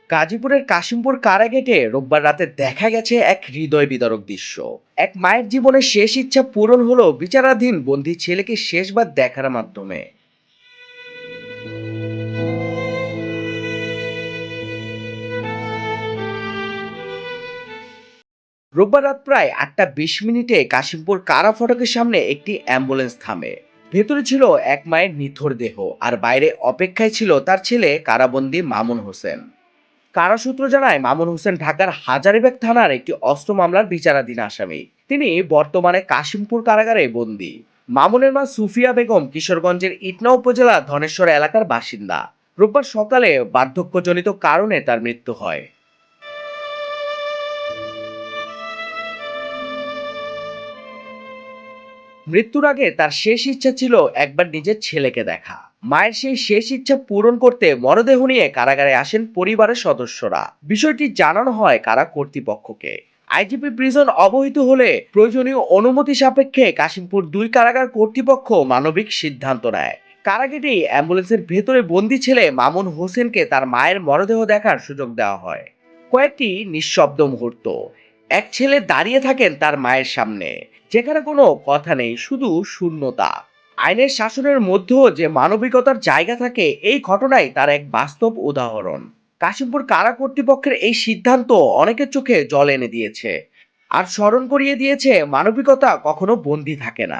গাজীপুরের কাশিমপুর কারাগেটে রোববার রাতে দেখা গেছে এক হৃদয় বিদারক দৃশ্য। এক মায়ের জীবনের শেষ ইচ্ছা পূরণ হলো বিচারাধীন বন্দি ছেলেকে শেষবার দেখার মাধ্যমে। রোববার রাত প্রায় ৮টা ২০ মিনিটে কাশিমপুর কারা ফটকের সামনে একটি অ্যাম্বুলেন্স থামে। ভেতরে ছিল এক মায়ের নিথর দেহ, আর বাইরে অপেক্ষায় ছিল তার ছেলে কারাবন্দী মামুন হোসেন। কারা সূত্র জানায়, মামুন হোসেন ঢাকার হাজারীবাগ থানার একটি অস্ত্র মামলার বিচারাধীন আসামি। তিনি বর্তমানে কাশিমপুর কারাগারে বন্দী। মামুনের মা সুফিয়া বেগম কিশোরগঞ্জের ইটনা উপজেলা ধনেশ্বর এলাকার বাসিন্দা। রোববার সকালে বার্ধক্যজনিত কারণে তার মৃত্যু হয়। মৃত্যুর আগে তার শেষ ইচ্ছা ছিল একবার নিজের ছেলেকে দেখা। মায়ের সেই শেষ ইচ্ছা পূরণ করতে মরদেহ নিয়ে কারাগারে আসেন পরিবারের সদস্যরা। বিষয়টি জানানো হয় কারা কর্তৃপক্ষকে। আইজিপি প্রিজন অবহিত হলে প্রয়োজনীয় অনুমতি সাপেক্ষে কাশিমপুর ২ কারাগার কর্তৃপক্ষ মানবিক সিদ্ধান্ত নেয়। কারাগেটেই অ্যাম্বুলেন্সের ভেতরে বন্দি ছেলে মামুন হোসেনকে তার মায়ের মরদেহ দেখার সুযোগ দেওয়া হয়। কয়েকটি নিঃশব্দ মুহূর্ত। এক ছেলে দাঁড়িয়ে থাকেন তার মায়ের সামনে, যেখানে কোনো কথা নেই, শুধু শূন্যতা। আইনের শাসনের মধ্যেও যে মানবিকতার জায়গা থাকে, এই ঘটনাই তার এক বাস্তব উদাহরণ। কাশিমপুর কারা কর্তৃপক্ষের এই সিদ্ধান্ত অনেকের চোখে জল এনে দিয়েছে, আর স্মরণ করিয়ে দিয়েছে মানবিকতা কখনো বন্দী থাকে না।